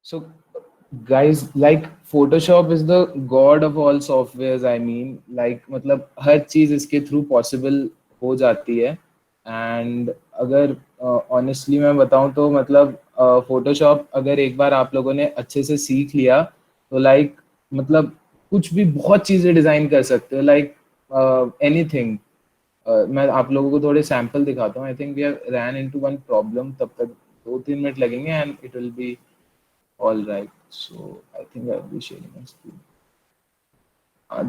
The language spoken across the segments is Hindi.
So, guys, like Photoshop is the god of all softwares. I mean, like मतलब हर चीज इसके थ्रू पॉसिबल हो जाती है. एंड अगर ऑनेस्टली मैं बताऊं तो मतलब फोटोशॉप अगर एक बार आप लोगों ने अच्छे से सीख लिया तो लाइक मतलब कुछ भी बहुत चीजें डिजाइन कर सकते हो. Like anything. मैं आप लोगों को थोड़े सैंपल दिखाता हूँ. I think we have ran into one problem. तब तक 2-3 मिनट लगेंगे and it will be all right. So I think I'll be sharing my screen.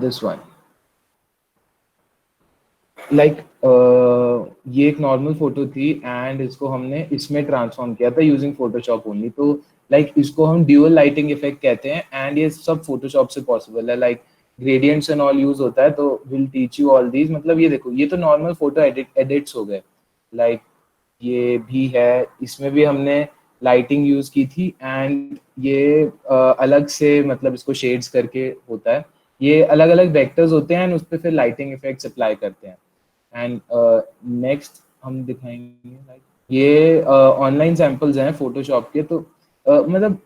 This one. Like ये एक नॉर्मल फोटो थी एंड इसको हमने इसमें ट्रांसफॉर्म किया था यूजिंग फोटोशॉप ओनली. तो लाइक इसको हम ड्यूअल लाइटिंग इफेक्ट कहते हैं एंड ये सब फोटोशॉप से पॉसिबल है. Like gradients and all use होता है. तो will teach you all these. मतलब ये देखो, ये तो नॉर्मल फोटो एडिट्स हो गए. लाइक ये भी है, इसमें भी हमने लाइटिंग यूज की थी एंड ये अलग से मतलब इसको शेड्स करके होता है. ये अलग अलग वेक्टर्स होते हैं एंड उस पर फिर लाइटिंग इफेक्ट्स अप्लाई करते हैं. एंड नेक्स्ट हम दिखाएंगे लाइक ये ऑनलाइन सैंपल्स हैं फोटोशॉप के. तो मतलब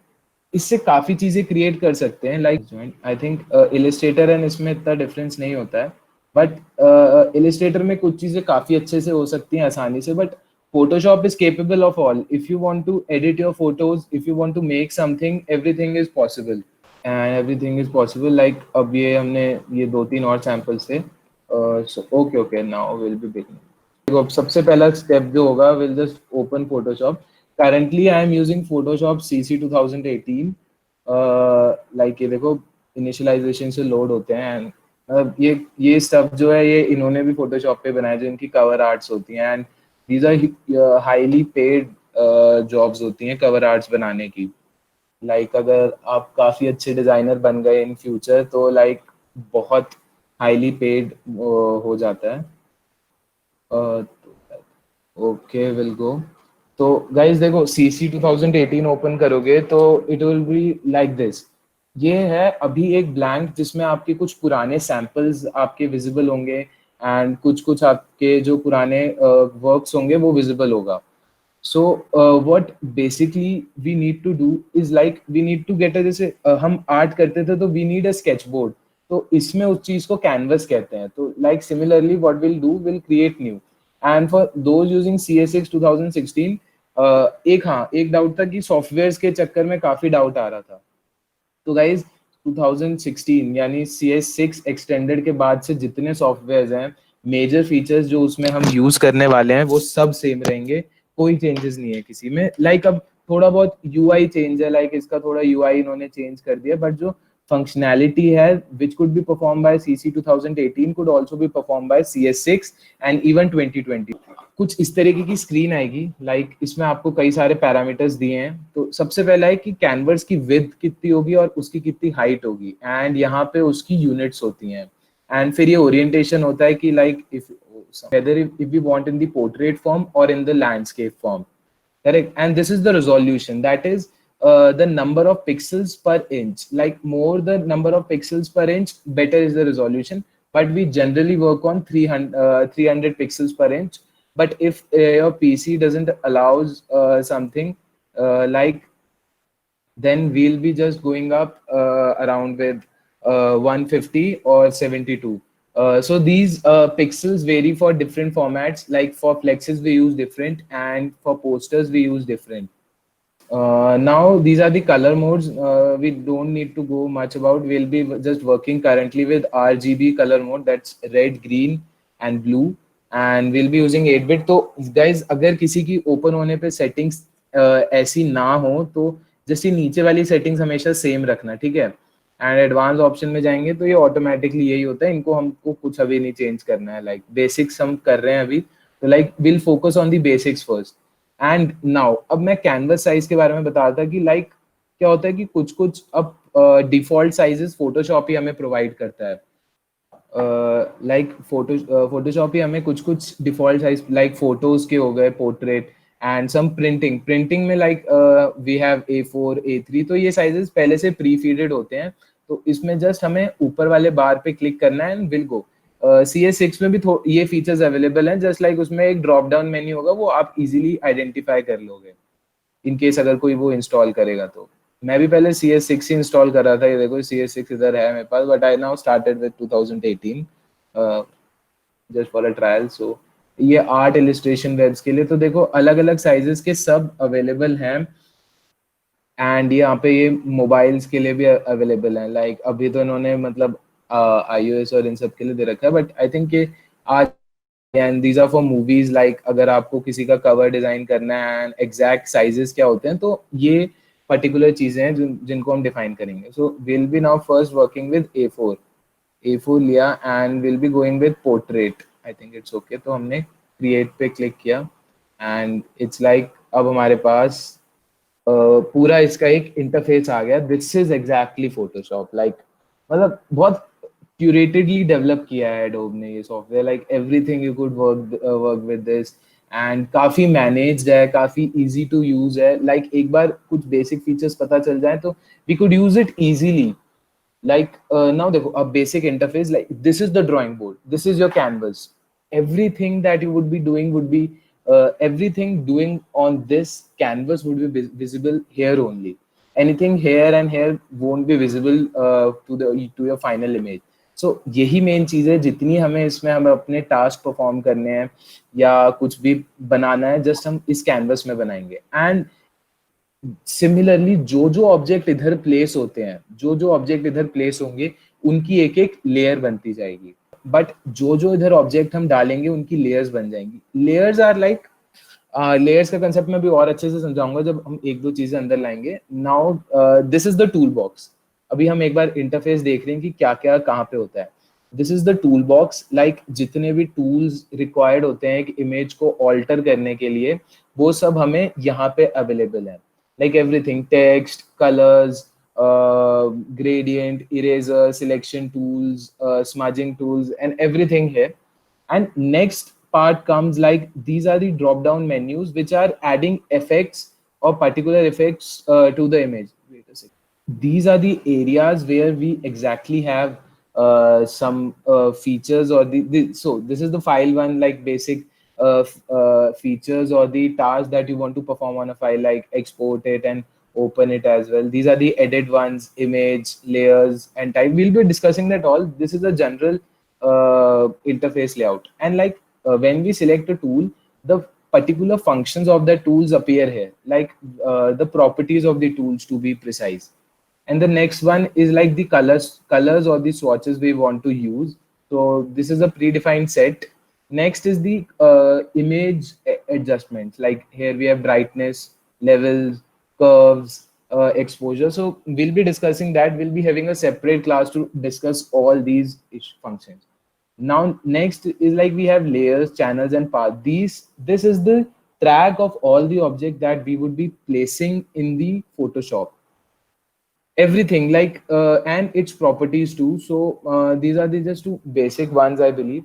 इससे काफी चीजें क्रिएट कर सकते हैं. Like I think Illustrator and इसमें इतना डिफरेंस नहीं होता है. बट इलिस्ट्रेटर में कुछ चीजें काफी अच्छे से हो सकती हैं आसानी से. But Photoshop is capable of all. If you want to edit your photos, if you want to make something, everything is possible. And everything is possible. Like अब ये हमने ये 2-3 और सैंपल्स थे. So okay, now we'll be beginning. देखो अब सबसे पहला स्टेप जो होगा, we'll just open Photoshop. Currently I am using Photoshop CC 2018. Like ये देखो इनिशियलाइजेशन से लोड होते हैं एंड ये स्टफ जो है ये इन्होंने भी Photoshop पे बनाया, जो इनकी कवर आर्ट्स होती हैं. And these are highly paid jobs होती हैं कवर आर्ट्स बनाने की. लाइक अगर आप काफी अच्छे डिजाइनर बन गए इन फ्यूचर तो लाइक बहुत हाईली पेड हो जाता है. Okay will go. तो गाइज देखो CC 2018 ओपन करोगे तो it will be like this. ये है अभी एक ब्लैंक जिसमें आपके कुछ पुराने सैंपल्स आपके विजिबल होंगे एंड कुछ कुछ आपके जो पुराने वर्क्स होंगे वो विजिबल होगा. So what basically we need to do is like we need to get a जैसे हम आर्ट करते थे तो we need a sketchboard. तो इसमें उस चीज को कैनवस कहते हैं. तो like similarly what we'll do, we'll create new. And for those using CS6 2016 एक डाउट था कि सॉफ्टवेयर्स के चक्कर में काफी डाउट आ रहा था. तो गाइज 2016 यानी CS6 एक्सटेंडेड के बाद से जितने सॉफ्टवेयर्स हैं, मेजर फीचर्स जो उसमें हम यूज करने वाले हैं वो सब सेम रहेंगे. कोई चेंजेस नहीं है किसी में. लाइक अब थोड़ा बहुत यूआई चेंज है. लाइक इसका थोड़ा यूआई इन्होंने चेंज कर दिया. बट जो फंक्शनैलिटी है which could be perform by CC 2018 could also be perform by CS6 and even 2020. कुछ इस तरीके की स्क्रीन आएगी. लाइक इसमें आपको कई सारे पैरामीटर्स दिए हैं. तो सबसे पहला है कि कैनवस की विड्थ कितनी होगी और उसकी कितनी हाइट होगी एंड यहाँ पे उसकी यूनिट्स होती हैं. एंड फिर ये ओरिएंटेशन होता है कि like if whether if we want in the portrait form or in the landscape form, correct. And this is the resolution, that is the number of pixels per inch. Like more the number of pixels per inch, better is the resolution. But we generally work on 300 pixels per inch. But if your PC doesn't allows something like, then we'll be just going up around with 150 or 72. So these pixels vary for different formats. Like for flexes we use different and for posters we use different. Now these are the color modes. We don't need to go much about. We'll be just working currently with RGB color mode, that's red, green and blue, and we'll be using 8-bit. तो guys अगर किसी की open होने पे settings ऐसी ना हो तो जैसे नीचे वाली settings हमेशा same रखना, ठीक है. एंड एडवांस ऑप्शन में जाएंगे तो ये ऑटोमेटिकली यही होता है. इनको हमको कुछ अभी नहीं चेंज करना है. लाइक बेसिक्स हम कर रहे हैं अभी. तो like will focus on the basics first. And now अब मैं कैनवस साइज के बारे में बता रहा था कि लाइक क्या होता है कि कुछ कुछ अब डिफॉल्ट साइजेस फोटोशॉप ही हमें प्रोवाइड करता है. लाइक फोटोशॉप ही हमें कुछ कुछ डिफॉल्ट साइज लाइक फोटोज के हो गए, पोर्ट्रेट एंड सम प्रिंटिंग में like we have A4 A3. तो ये साइजेस पहले से प्री फीडेड होते हैं. तो इसमें जस्ट हमें ऊपर वाले बार पे क्लिक करना है एंड विल गो. CS6 में भी ये फीचर्स अवेलेबल हैं. जस्ट लाइक उसमें एक ड्रॉप डाउन मेन्यू होगा, वो आप इजीली आइडेंटिफाई कर लोगे इन केस अगर कोई वो इंस्टॉल करेगा. तो मैं भी पहले CS6 ही इंस्टॉल कर रहा था, ये देखो CS6 इधर है मेरे पास, but I now started with 2018 just for a trial. So ये आर्ट इलिस्ट्रेशन वेब्स के लिए तो देखो अलग अलग साइजेस के सब अवेलेबल हैं, एंड यहाँ पे ये मोबाइल्स के लिए भी अवेलेबल है। लाइक अभी तो इन्होंने मतलब iOS और इन सब के लिए दे रखा है, बट आई थिंक ये आज and these are for movies. Like अगर आपको किसी का कवर डिजाइन करना है एंड एग्जैक्ट साइजेस क्या होते हैं, तो ये पर्टिकुलर चीजें हैं जिनको हम डिफाइन करेंगे। So will be now first working with A4 लिया and will be going with portrait. I think it's okay, तो हमने क्रिएट पे क्लिक किया एंड इट्स लाइक अब हमारे पास पूरा इसका एक इंटरफेस आ गया। This is exactly Photoshop. Like मतलब बहुत क्यूरेटेडली डेवलप किया है एडोब ने ये software. Like everything you could work with this, and काफी मैनेज्ड है, काफी इजी टू यूज है। लाइक एक बार कुछ बेसिक फीचर्स पता चल जाए तो we could use it easily. Like now देखो, a basic interface, like this is the drawing board, this is your canvas. Everything that you would be doing would be everything doing on this canvas would be visible here only. Anything here and here won't be visible to your final image. So यही मेन चीज है, जितनी हमें इसमें हमें अपने टास्क परफॉर्म करने हैं या कुछ भी बनाना है, जस्ट हम इस कैनवस में बनाएंगे। एंड सिमिलरली जो जो ऑब्जेक्ट इधर प्लेस होते हैं, जो जो ऑब्जेक्ट इधर प्लेस होंगे, उनकी एक एक लेयर बनती जाएगी। बट जो जो इधर ऑब्जेक्ट हम डालेंगे उनकी लेयर्स बन जाएंगी। लेयर्स आर लाइक लेयर्स का कंसेप्ट मैं भी और अच्छे से समझाऊंगा जब हम एक दो चीजें अंदर लाएंगे। Now this is the tool box. अभी हम एक बार इंटरफेस देख रहे हैं कि क्या क्या कहाँ पे होता है। This is the tool box. Like जितने भी टूल्स रिक्वायर्ड होते हैं एक इमेज को ऑल्टर करने के लिए, वो सब हमें यहाँ पे अवेलेबल है। Like everything, text, colors, gradient, eraser, selection tools, smudging tools, and everything here. And next part comes like these are the drop down menus which are adding effects or particular effects to the image. Wait a second. These are the areas where we exactly have some features or so this is the file one, like basic features or the task that you want to perform on a file, like export it and open it as well. These are the edit ones, image, layers, and type. We'll be discussing that all. This is a general interface layout. And like when we select a tool, the particular functions of the tools appear here, like the properties of the tools to be precise. And the next one is like the colors or the swatches we want to use. So this is a predefined set. Next is the image adjustments. Like here we have brightness, levels, curves, exposure. So we'll be discussing that. We'll be having a separate class to discuss all these functions. Now next is like we have layers, channels, and paths. This is the track of all the objects that we would be placing in the Photoshop. Everything like and its properties too. So these are the just two basic ones, I believe.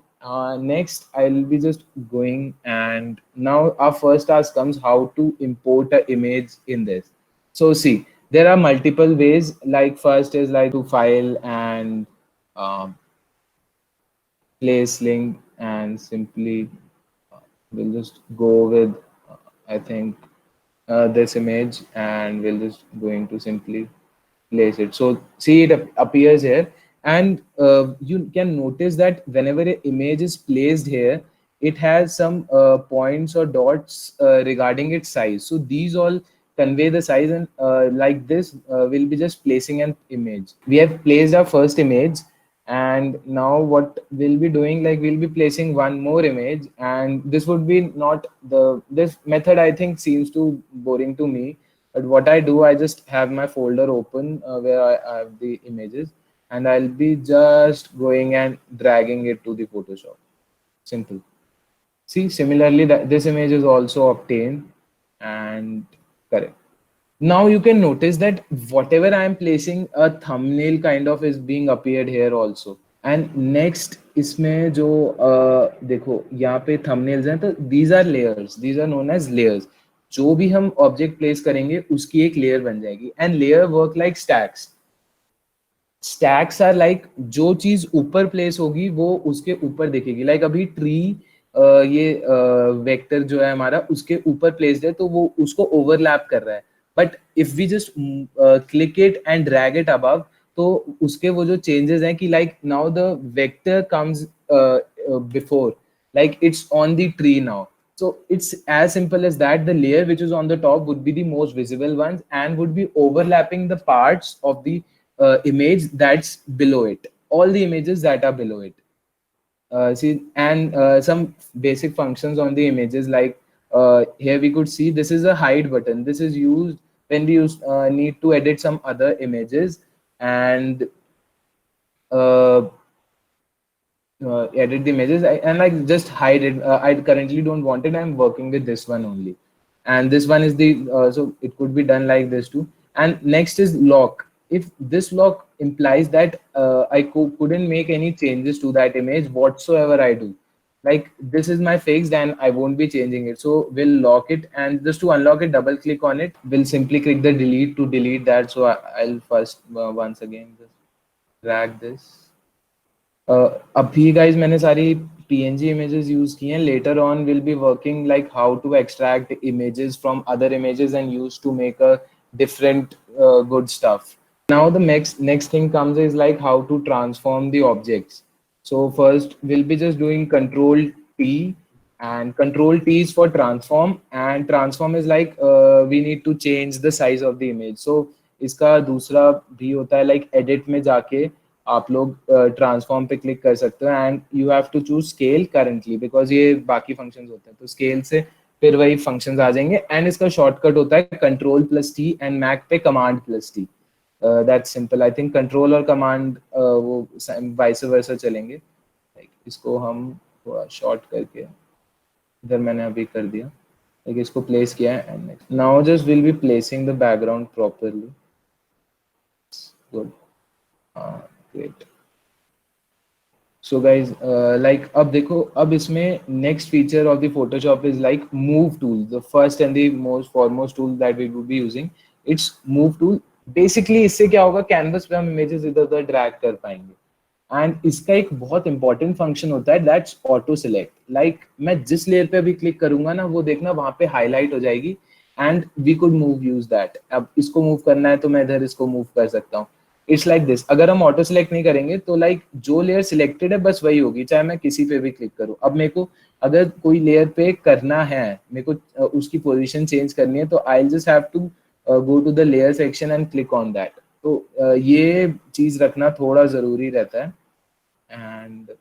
Next I'll be just going, and now our first task comes how to import an image in this. So see, there are multiple ways. Like first is like to file and um, place link, and simply we'll just go with I think this image, and we'll just going to simply place it. So see, it appears here, and you can notice that whenever an image is placed here, it has some points or dots regarding its size. So these all convey the size, and like this we'll be just placing an image. We have placed our first image, and now what we'll be doing, like we'll be placing one more image, and this would be not this method I think seems too boring to me. But what I do, I just have my folder open where I have the images, and I'll be just going and dragging it to the Photoshop. Simple. See, similarly, that this image is also obtained and correct. Now you can notice that whatever I am placing, a thumbnail kind of is being appeared here also. And next इसमें जो देखो यहाँ पे thumbnails हैं, तो these are layers. These are known as layers. जो भी हम ऑब्जेक्ट प्लेस करेंगे उसकी एक लेयर बन जाएगी। And layer work like stacks. Stacks are like जो चीज ऊपर प्लेस होगी वो उसके ऊपर दिखेगी। लाइक अभी ट्री ये वेक्टर जो है हमारा उसके ऊपर प्लेस्ड है, तो वो उसको ओवरलैप कर रहा है। But if we just click it and drag it above, तो उसके वो जो changes हैं कि like now the vector comes before, like it's on the tree now. So it's as simple as that. The layer which is on the top would be the most visible ones and would be overlapping the parts of the image that's below it, all the images that are below it. See, and some basic functions on the images, like here we could see this is a hide button. This is used when we need to edit some other images and uh, edit the images and like just hide it. I currently don't want it. I'm working with this one only, and this one is the so it could be done like this too. And next is lock. If this lock implies that I couldn't make any changes to that image whatsoever I do, like this is my fixed and I won't be changing it, so we'll lock it. And just to unlock it, double click on it. We'll simply click the delete to delete that. So I'll first once again just drag this. अभी guys मैंने सारी PNG images use की हैं. Later on we'll be working like how to extract images from other images and use to make a different good stuff. Now the next thing comes is like how to transform the objects. So first we'll be just doing Control T, and Control T is for transform, and transform is like we need to change the size of the image. So इसका दूसरा भी होता है like edit में जाके आप लोग ट्रांसफॉर्म पे क्लिक कर सकते हो and you have to choose scale currently because ये बाकी फंक्शंस होते हैं, तो स्केल से फिर वही फंक्शंस आ जाएंगे. एंड इसका शॉर्टकट होता है control plus T and Mac पे command plus T. That's simple. I think control और कमांड वो वाइस वर्सा चलेंगे. like, इसको हम थोड़ा शॉर्ट करके इधर मैंने अभी कर दिया, like, इसको प्लेस किया है. And next now just will be placing the background properly. Good. Great. So guys, like अब देखो, अब इसमें next feature of the Photoshop is like move tool. The first and the most foremost tool that we would be using, it's move tool. Basically इससे क्या होगा, canvas पे हम images इधर उधर drag कर पाएंगे. And इसका एक बहुत important function होता है, that's auto select. Like मैं जिस layer पे अभी click करूंगा ना, वो देखना वहाँ पे highlight हो जाएगी and we could use that. अब इसको move करना है तो मैं इधर इसको move कर सकता हूँ. It's like this. अगर हम ऑटो सिलेक्ट नहीं करेंगे तो लाइक जो लेयर सिलेक्टेड है बस वही होगी, चाहे मैं किसी पे भी क्लिक करूं. अब मेरे को अगर कोई लेयर पे करना है, मेरे को उसकी पोजीशन चेंज करनी है, तो I just have to go to the layer section and click on that. तो ये चीज रखना थोड़ा जरूरी रहता है. एंड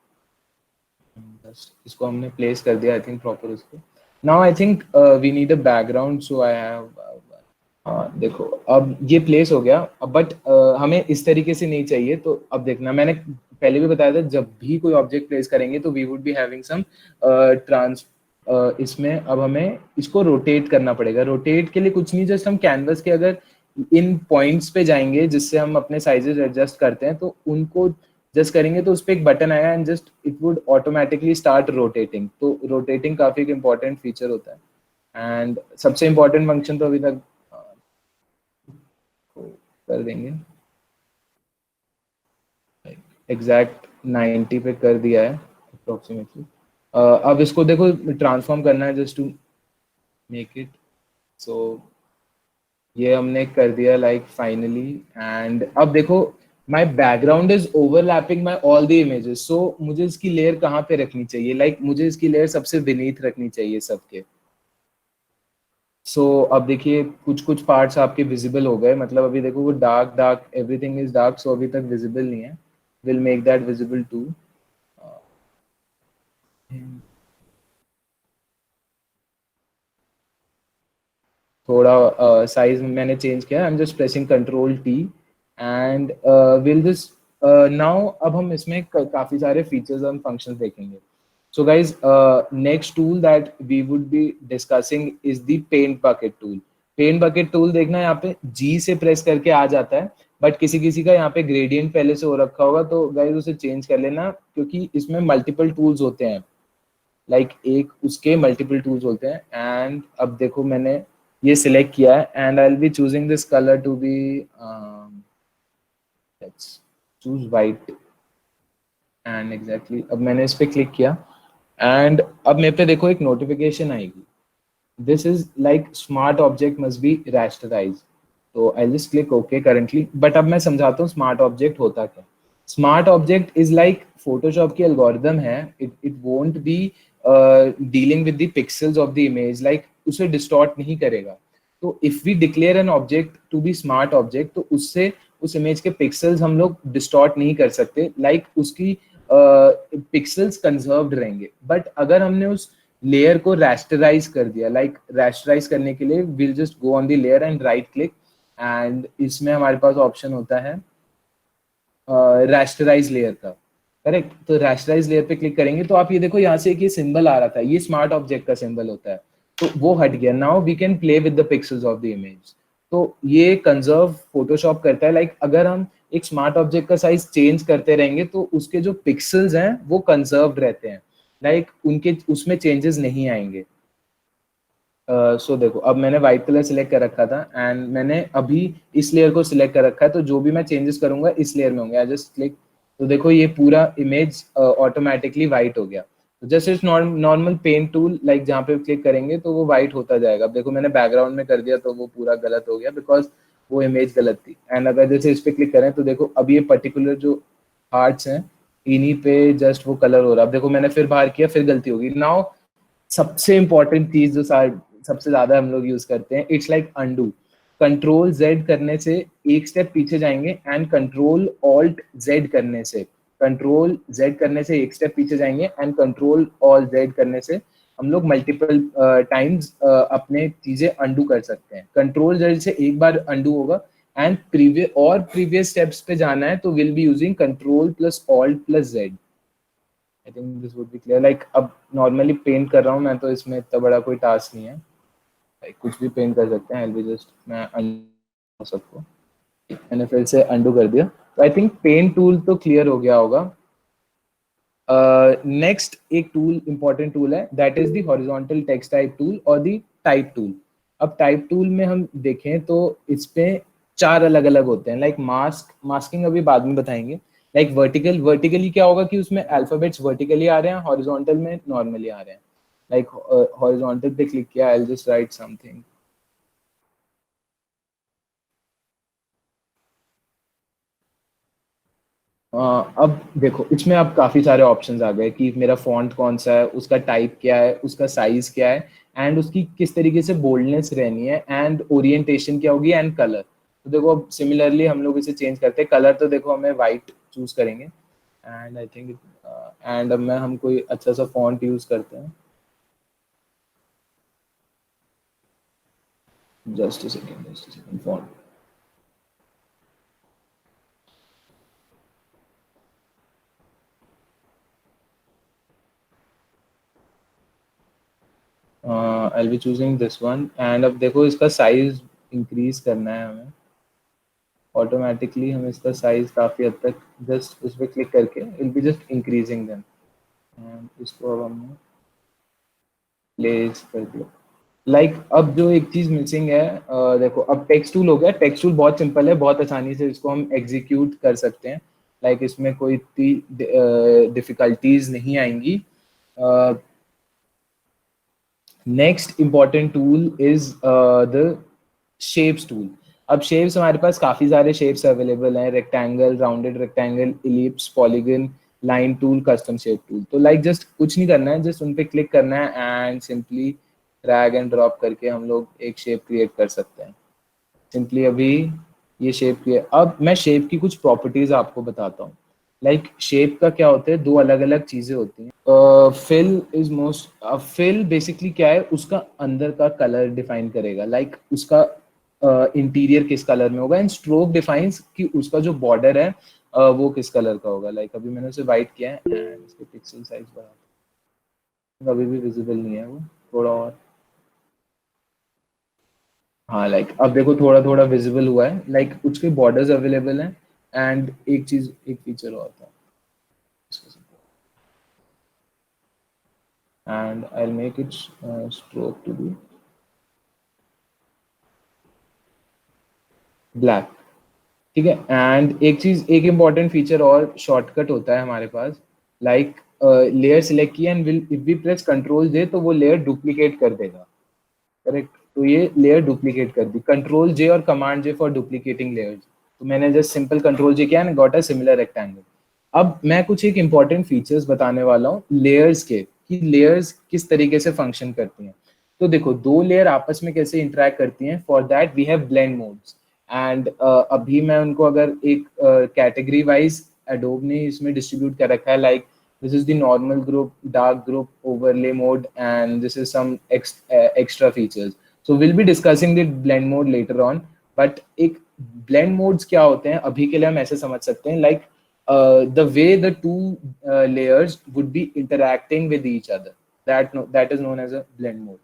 इसको हमने प्लेस कर दिया आई थिंक प्रॉपर उसको. Now I think we need a background. So I have देखो अब ये प्लेस हो गया. बट हमें इस तरीके से नहीं चाहिए. तो अब देखना, मैंने पहले भी बताया था जब भी कोई ऑब्जेक्ट प्लेस करेंगे तो we would be having some trans. इसमें अब हमें इसको रोटेट करना पड़ेगा. रोटेट के लिए कुछ नहीं, जस्ट हम कैनवस के अगर इन पॉइंट्स पे जाएंगे जिससे हम अपने साइजेस एडजस्ट करते हैं, तो उनको जस्ट करेंगे तो उस पर एक बटन आएगा and just it would automatically start rotating. तो रोटेटिंग काफी एक इंपॉर्टेंट फीचर होता है. एंड सबसे इंपॉर्टेंट फंक्शन तो अभी तक कर देंगे. एग्जैक्ट 90 पे कर दिया है अप्रोक्सीमेटली. अब इसको देखो ट्रांसफॉर्म करना है just to make it. So ये हमने कर दिया लाइक फाइनली. एंड अब देखो my background is overlapping my all the images. So मुझे इसकी लेयर कहाँ पे रखनी चाहिए? लाइक मुझे इसकी लेयर सबसे beneath रखनी चाहिए सबके. सो अब देखिए कुछ कुछ पार्ट्स आपके विजिबल हो गए. मतलब अभी देखो वो dark dark everything is dark, so अभी तक विजिबल नहीं है. Will make that visible to. थोड़ा साइज मैंने चेंज किया. I am just pressing control T and will just now. अब हम इसमें काफी सारे फीचर्स और फंक्शंस देखेंगे. So guys, next tool that we would be discussing is the paint bucket tool. Paint bucket tool देखना यहाँ पे G से प्रेस करके आ जाता है, बट किसी किसी का यहाँ पे ग्रेडियंट पहले से हो रखा होगा, तो गाइस उसे चेंज कर लेना क्योंकि इसमें मल्टीपल टूल्स होते हैं. लाइक एक उसके मल्टीपल टूल्स होते हैं. एंड अब देखो मैंने ये सिलेक्ट किया है and I will be choosing this colour to be let's choose white. And exactly अब मैंने इस पे क्लिक किया एंड अब मेरे पे देखो एक नोटिफिकेशन आएगी. This is like smart object must be rasterized. तो I just click okay currently. But अब मैं समझाता हूँ स्मार्ट ऑब्जेक्ट होता क्या। Smart object is like Photoshop की एल्गोरिदम है, it won't be dealing with the pixels of the image, like उसे डिस्टॉर्ट नहीं करेगा। तो if we declare an object to be smart object, तो उससे उस इमेज के पिक्सल्स हम लोग डिस्टॉर्ट नहीं कर सकते, लाइक उसकी पिक्सल्स कंजर्व्ड रहेंगे। बट अगर हमने उस लेयर को रैस्टराइज कर दिया, लाइक रैस्टराइज करने के लिए will just go on the layer and right click, and इसमें हमारे पास ऑप्शन होता है रैस्टराइज लेयर का। करेक्ट, तो रैस्टराइज लेयर पे क्लिक करेंगे तो आप ये देखो यहाँ से एक ये सिंबल आ रहा था, ये स्मार्ट ऑब्जेक्ट का सिंबल होता है, तो वो हट गया। Now we can play with the pixels of the image. तो ये कंजर्व फोटोशॉप करता है, लाइक अगर हम एक स्मार्ट ऑब्जेक्ट का साइज चेंज करते रहेंगे तो उसके जो पिक्सल्स हैं वो कंजर्व्ड रहते हैं, लाइक उनके उसमें चेंजेस नहीं आएंगे। सो देखो अब मैंने व्हाइट कलर सिलेक्ट कर रखा था एंड मैंने अभी इस लेयर को सिलेक्ट कर रखा है, तो जो भी मैं चेंजेस करूंगा इस लेयर में होंगे। आई जस्ट क्लिक, तो देखो ये पूरा इमेज ऑटोमेटिकली व्हाइट हो गया। तो जैसे इस नॉर्मल पेंट टूल, लाइक जहाँ पे क्लिक करेंगे तो वो व्हाइट होता जाएगा। अब देखो मैंने बैकग्राउंड में कर दिया तो वो पूरा गलत हो गया, बिकॉज वो इमेज गलत थी। एंड अगर जैसे इस पे क्लिक करें तो देखो अब ये पर्टिकुलर जो हार्ट्स हैं इन्हीं पे जस्ट वो कलर हो रहा है। अब देखो मैंने फिर बाहर किया, फिर गलती होगी। नाउ सबसे इंपॉर्टेंट चीज जो सबसे ज्यादा हम लोग यूज करते हैं, it's like undo. Control Z करने से एक स्टेप पीछे जाएंगे एंड कंट्रोल ऑल्ट जेड करने से, कंट्रोल जेड करने से एक स्टेप पीछे जाएंगे एंड कंट्रोल ऑल्ट जेड करने से हम लोग मल्टीपल टाइम्स अपने चीजें अंडू कर सकते हैं। कंट्रोल जेड से एक बार अंडू होगा एंड प्रीवियस स्टेप्स पे जाना है तो will be using control plus alt plus Z. I think this would be clear. Like अब नॉर्मली पेंट कर रहा हूँ मैं, तो इसमें इतना बड़ा कोई टास्क नहीं है, लाइक कुछ भी पेंट कर सकते हैं। एल जस्ट मैं अंडू सबको, मैंने फिर से अंडू कर दिया। तो आई थिंक पेंट टूल तो क्लियर हो गया होगा। नेक्स्ट एक टूल, इंपॉर्टेंट टूल है, that is the horizontal text type tool और द टाइप टूल। अब टाइप टूल में हम देखें तो इस पे चार अलग अलग होते हैं, लाइक मास्किंग अभी बाद में बताएंगे। लाइक वर्टिकली क्या होगा कि उसमें अल्फाबेट्स वर्टिकली आ रहे हैं, हॉरिजॉन्टल में नॉर्मली आ रहे हैं। लाइक हॉरिजॉन्टल पे क्लिक किया, आई जस्ट राइट समथिंग। अब देखो इसमें अब काफी सारे ऑप्शंस आ गए कि मेरा फॉन्ट कौन सा है, उसका टाइप क्या है, उसका साइज क्या है, एंड उसकी किस तरीके से बोल्डनेस रहनी है, एंड ओरिएंटेशन क्या होगी, एंड कलर। तो देखो अब सिमिलरली हम लोग इसे चेंज करते हैं। कलर तो देखो हमें वाइट चूज करेंगे एंड आई थिंक एंड अब मैं हम कोई अच्छा सा फॉन्ट यूज करते हैं। Just a second font. I will be choosing this one and अब देखो इसका साइज इंक्रीज करना है हमें ऑटोमेटिकली। हम इसका साइज काफी हद तक जस्ट उस पर क्लिक करके will be just increasing then, and इसको अब हमने प्लेस कर दिया। लाइक अब जो एक चीज मिसिंग है, देखो अब टेक्स्ट टूल हो गया। टेक्स्ट टूल बहुत सिंपल है, बहुत आसानी से इसको हम एग्जीक्यूट कर सकते हैं, लाइक इसमें कोई इतनी डिफिकल्टीज नहीं आएंगी। Next important tool is the shapes tool. अब शेप्स हमारे पास काफी सारे शेप्स अवेलेबल हैं, rectangle, rounded rectangle, ellipse, polygon, line tool, custom shape tool. तो लाइक जस्ट कुछ नहीं करना है, जस्ट उन पे क्लिक करना है and simply drag and drop करके हम लोग एक शेप क्रिएट कर सकते हैं। सिंपली अभी ये शेप क्रिएट। अब मैं शेप की कुछ प्रॉपर्टीज आपको बताता हूँ। लाइक शेप का क्या होता है, दो अलग अलग चीजें होती हैं। Fill is most, fill basically क्या है, उसका अंदर का कलर डिफाइन करेगा, लाइक उसका इंटीरियर किस कलर में होगा, एंड स्ट्रोक डिफाइंस कि उसका जो बॉर्डर है वो किस कलर का होगा। लाइक अभी मैंने उसे वाइट किया है एंड इसके पिक्सल साइज बढ़ा, अभी भी विजिबल नहीं है वो, थोड़ा और। हाँ लाइक अब देखो थोड़ा थोड़ा विजिबल हुआ है, लाइक उसके बॉर्डर्स अवेलेबल हैं। एंड एक चीज, एक फीचर और था, and I will make it stroke to be black. ठीक है, एंड एक चीज, एक इंपॉर्टेंट फीचर और शॉर्टकट होता है हमारे पास। लाइक लेयर सिलेक्ट किया and will if we press control J तो वो लेयर डुप्लीकेट कर देगा। करेक्ट, तो ये लेयर डुप्लीकेट कर दी, कंट्रोल जे और command J for duplicating layers. तो मैंने जस्ट सिंपल कंट्रोल जे किया and got a similar rectangle. अब मैं कुछ एक इंपॉर्टेंट फीचर्स बताने वाला हूँ लेयर्स के, कि लेयर्स किस तरीके से फंक्शन करती हैं। तो देखो दो लेयर आपस में कैसे इंटरेक्ट करती हैं, for that we have blend modes. And अभी मैं उनको अगर एक कैटेगरी वाइज एडोब ने इसमें डिस्ट्रीब्यूट कर रखा है, like this is the normal group, dark group, overlay mode, and this is some extra features. So we'll be discussing the blend mode later on, but एक blend modes क्या होते हैं अभी के लिए हम ऐसे समझ सकते हैं, like the way the two layers would be interacting with each other, that is known as a blend mode.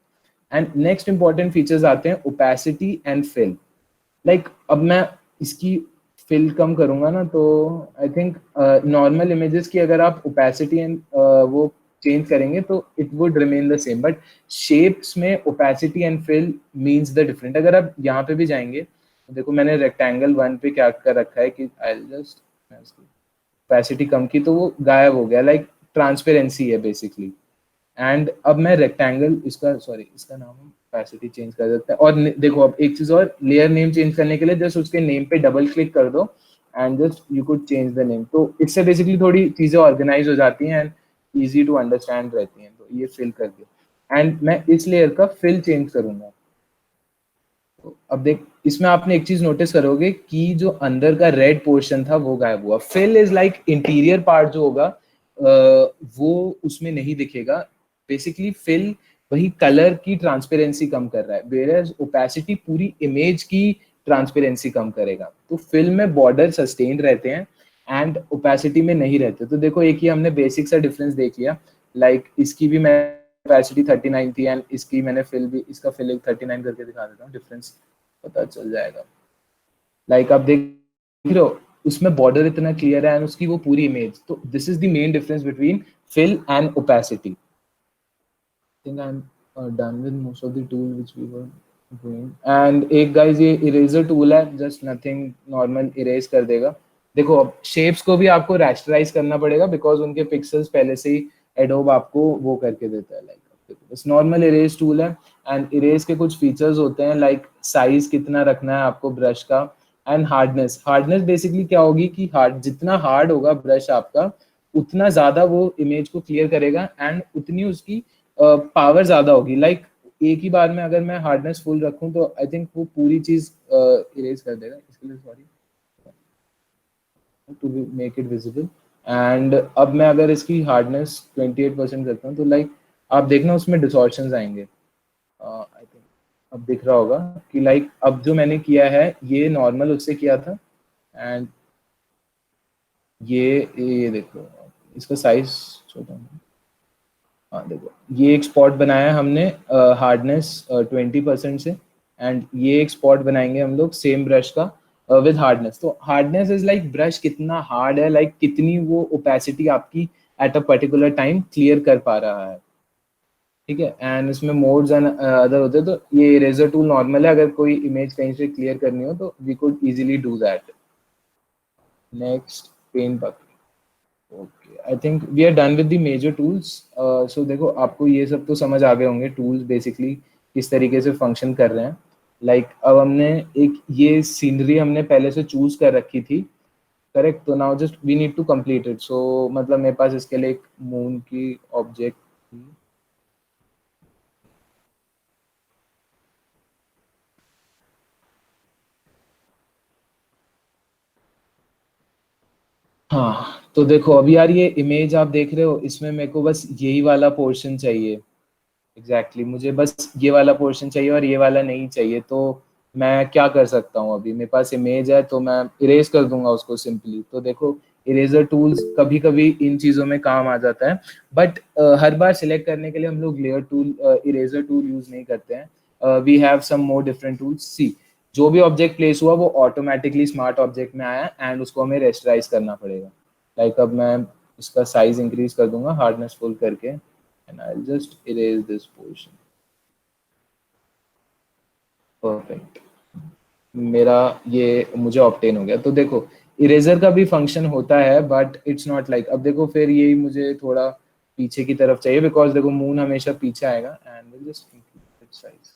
And next important features आते हैं opacity and fill. लाइक अब मैं इसकी फिल कम करूंगा ना, तो आई थिंक नॉर्मल इमेजेस की अगर आप ओपेसिटी एंड वो चेंज करेंगे तो it would remain the same, but shapes में opacity and fill means the different. अगर आप यहाँ पे भी जाएंगे तो देखो मैंने रेक्टेंगल 1 पे क्या कर रखा है कि आई जस्ट ओपेसिटी कम की तो वो गायब हो गया, लाइक ट्रांसपेरेंसी है बेसिकली। एंड अब मैं रेक्टेंगल इसका नाम हम कैपेसिटी चेंज कर देते हैं। और देखो अब एक चीज और, लेयर नेम चेंज करने के लिए जस्ट उसके नेम पे डबल क्लिक कर दो and just you could change the name. तो इससे बेसिकली थोड़ी चीजें ऑर्गेनाइज हो जाती हैं एंड इजी टू अंडरस्टैंड रहती हैं। तो ये फिल कर दिया एंड मैं इस लेयर का फिल चेंज करूंगा। तो अब देख इसमें आपने एक चीज नोटिस करोगे कि जो अंदर का रेड पोर्शन था वो गायब हुआ। Fill is like interior part जो होगा वो उसमें नहीं दिखेगा। बेसिकली फिल वही कलर की ट्रांसपेरेंसी कम कर रहा है, वेयरएज ओपेसिटी पूरी इमेज की ट्रांसपेरेंसी कम करेगा। तो फिल में बॉर्डर सस्टेन रहते हैं एंड ओपेसिटी में नहीं रहते। तो देखो एक ही हमने बेसिक सा डिफरेंस देख लिया, लाइक इसकी भी मैं ओपेसिटी 39 थी एंड इसकी मैंने फिल भी, इसका फिल एक 39 करके दिखा देता हूँ, डिफरेंस पता चल जाएगा। लाइक आप देख रहे हो उसमें बॉर्डर इतना क्लियर है एंड उसकी वो पूरी इमेज। तो this is the main difference between fill and opacity. think I'm done with most of the tool which we were doing. And एक guys ये eraser tool है, just nothing, normal erase कर देगा। देखो अब shapes को भी आपको rasterize करना पड़ेगा because उनके pixels पहले से ही Adobe आपको वो करके देता है। like बस normal erase tool है and erase के कुछ features होते हैं like size कितना रखना है आपको brush का and hardness। hardness basically क्या होगी कि जितना hard होगा brush आपका उतना ज्यादा वो image को clear करेगा and उतनी उसकी पावर ज्यादा होगी। लाइक एक ही बार में अगर मैं हार्डनेस फुल रखूं तो आई थिंक वो पूरी चीज इरेज कर देगा। इसके लिए sorry, to make it visible. And अब मैं अगर इसकी हार्डनेस 28% करता हूँ तो लाइक आप देखना उसमें डिसॉर्शंस आएंगे। आई थिंक अब दिख रहा होगा कि लाइक अब जो मैंने किया है ये नॉर्मल उससे किया था एंड ये देखो इसका साइज छोटा है। हाँ देखो ये एक स्पॉट बनाया हमने हार्डनेस 20% से एंड ये एक स्पॉट बनाएंगे हम लोग सेम ब्रश का विद हार्डनेस। तो हार्डनेस इज लाइक ब्रश कितना हार्ड है, लाइक कितनी वो ओपेसिटी आपकी at a particular time clear कर पा रहा है। ठीक है, एंड इसमें मोड्स एंड अदर होते हैं। तो ये इरेजर टूल नॉर्मल है, अगर कोई इमेज कहीं से क्लियर करनी हो तो we could easily do that. Next pen bucket. Okay I think we are done with the major tools. So देखो आपको ये सब तो समझ आ गए होंगे टूल्स बेसिकली किस तरीके से फंक्शन कर रहे हैं। लाइक अब हमने एक ये सीनरी हमने पहले से चूज कर रखी थी, करेक्ट। तो now just we need to complete it. So मतलब मेरे पास इसके लिए एक मून की ऑब्जेक्ट थी। हाँ तो देखो अभी यार ये इमेज आप देख रहे हो, इसमें मेरे को बस यही वाला पोर्शन चाहिए। एग्जैक्टली मुझे बस ये वाला पोर्शन चाहिए और ये वाला नहीं चाहिए। तो मैं क्या कर सकता हूँ, अभी मेरे पास इमेज है तो मैं इरेज कर दूंगा उसको सिंपली। तो देखो इरेजर टूल्स कभी कभी इन चीज़ों में काम आ जाता है, बट हर बार सिलेक्ट करने के लिए हम लोग layer tool eraser tool use नहीं करते हैं। We have some more different tools. See जो भी ऑब्जेक्ट प्लेस हुआ वो ऑटोमेटिकली स्मार्ट ऑब्जेक्ट में आया एंड उसको हमें रेस्टराइज करना पड़ेगा। लाइक अब मैं इसका साइज इंक्रीज कर दूंगा हार्डनेस फुल करके and I'll just erase this portion. Perfect. मेरा ये मुझे ऑब्टेन हो गया। तो देखो इरेजर का भी फंक्शन होता है बट इट्स नॉट लाइक, अब देखो फिर यही मुझे थोड़ा पीछे की तरफ चाहिए बिकॉज देखो मून हमेशा पीछे आएगा and will just increase its size.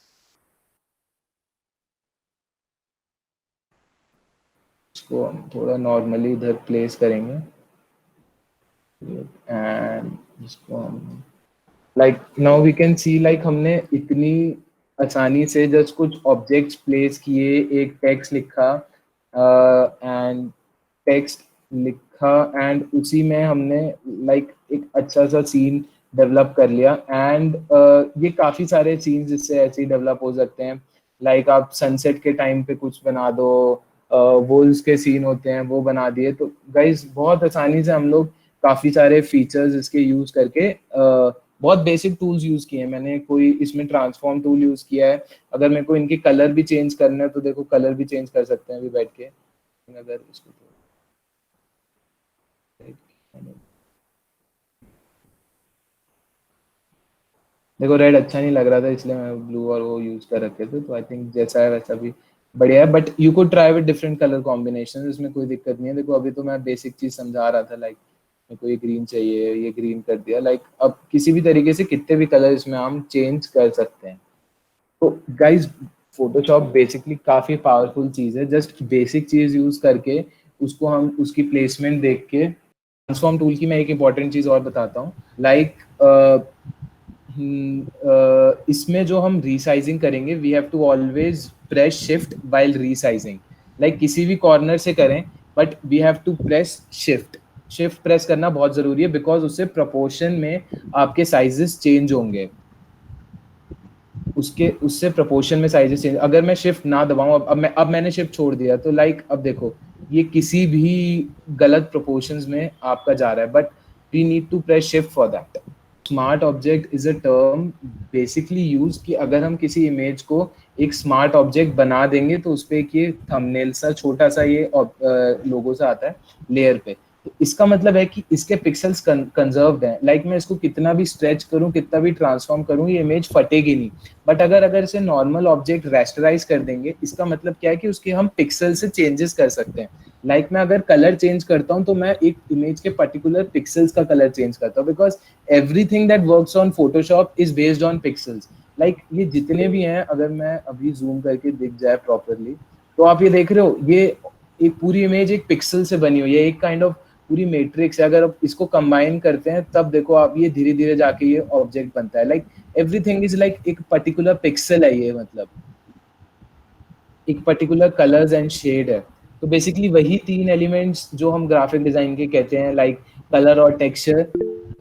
इसको हम थोड़ा नॉर्मली इधर प्लेस करेंगे एंड इसको हम like now we can see like हमने इतनी आसानी से जस्ट कुछ ऑब्जेक्ट्स प्लेस किए, एक टेक्स्ट लिखा एंड टेक्स्ट लिखा एंड उसी में हमने लाइक एक अच्छा सा सीन डेवलप कर लिया एंड ये काफी सारे सीन्स इससे ऐसे ही डेवलप हो सकते हैं। लाइक आप सनसेट के टाइम पे कुछ बना दो, वुल्स के सीन होते हैं वो बना दिए। तो गाइस बहुत आसानी से हम लोग काफी सारे फीचर्स इसके यूज करके बहुत बेसिक टूल्स यूज किए हैं। मैंने कोई इसमें ट्रांसफॉर्म टूल यूज किया है। अगर मेरे को इनके कलर भी चेंज करना है तो देखो कलर भी चेंज कर सकते हैं अभी बैठ के। अगर इसको देखो रेड अच्छा नहीं लग रहा था इसलिए मैं ब्लू और वो यूज कर रखे थे, तो आई थिंक जैसा है वैसा भी बढ़िया है। But you could try with different colour combination, इसमें कोई दिक्कत नहीं है। देखो अभी तो मैं बेसिक चीज समझा रहा था, लाइक मेरे को ये ग्रीन चाहिए, ये ग्रीन कर दिया। लाइक अब किसी भी तरीके से कितने भी कलर इसमें हम चेंज कर सकते हैं। तो गाइज फोटोशॉप बेसिकली काफी पावरफुल चीज है। जस्ट बेसिक चीज यूज करके उसको हम उसकी प्लेसमेंट देख के ट्रांसफॉर्म टूल की मैं एक इंपॉर्टेंट चीज और बताता हूँ। लाइक इसमें जो हम रीसाइजिंग करेंगे we have to always press shift while resizing. Like किसी भी कॉर्नर से करें but we have to press shift. Shift press करना बहुत जरूरी है बिकॉज उससे प्रोपोर्शन में आपके साइजेस चेंज होंगे। उसके उससे प्रोपोर्शन में साइजेस चेंज। अगर मैं शिफ्ट ना दबाऊं, अब मैंने शिफ्ट छोड़ दिया तो लाइक अब देखो ये किसी भी गलत प्रोपोर्शंस में आपका जा रहा है, but we need to press shift for that. Smart object is a term basically use कि अगर हम किसी इमेज को एक स्मार्ट ऑब्जेक्ट बना देंगे तो उस पर एक ये थंबनेल सा छोटा सा ये लोगो सा आता है लेयर पे। तो इसका मतलब है कि इसके पिक्सल्स कंजर्व्ड हैं। लाइक मैं इसको कितना भी स्ट्रेच करूं, कितना भी ट्रांसफॉर्म करूं, ये इमेज फटेगी नहीं। बट अगर अगर इसे नॉर्मल ऑब्जेक्ट रेस्टराइज कर देंगे, इसका मतलब क्या है कि उसके हम पिक्सल से चेंजेस कर सकते हैं। लाइक मैं अगर कलर चेंज करता हूं तो मैं एक इमेज के पर्टिकुलर पिक्सल्स का कलर चेंज करता हूं because everything that works on Photoshop is based on pixels. Like ये जितने भी हैं, अगर मैं अभी जूम करके दिख जाए प्रॉपरली तो आप ये देख रहे हो ये एक पूरी इमेज एक पिक्सल से बनी हुई है, एक काइंड ऑफ पूरी मैट्रिक्स है। अगर आप इसको कंबाइन करते हैं तब देखो आप ये धीरे धीरे जाके ये ऑब्जेक्ट बनता है। लाइक एवरीथिंग इज लाइक एक पर्टिकुलर पिक्सल है, ये मतलब एक पर्टिकुलर कलर्स एंड शेड है। तो बेसिकली वही तीन एलिमेंट्स जो हम ग्राफिक डिजाइन के कहते हैं, लाइक कलर और टेक्सचर।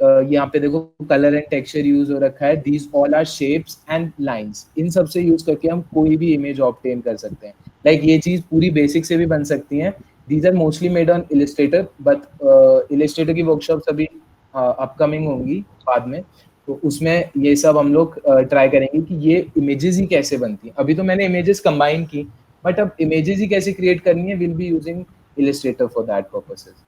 यहाँ पे देखो कलर एंड टेक्सचर यूज हो रखा है। These all are shapes and lines. इन सब से यूज करके हम कोई भी इमेज ऑब्टेन कर सकते हैं। लाइक ये चीज पूरी बेसिक से भी बन सकती है। These are mostly made on Illustrator, but Illustrator की वर्कशॉप्स अभी अपकमिंग होंगी बाद में। तो उसमें ये सब हम लोग ट्राई करेंगे कि ये इमेजेस ही कैसे बनती हैं। अभी तो मैंने इमेजेस कंबाइन की, बट अब इमेजेस ही कैसे क्रिएट करनी है, will be using Illustrator for that purposes.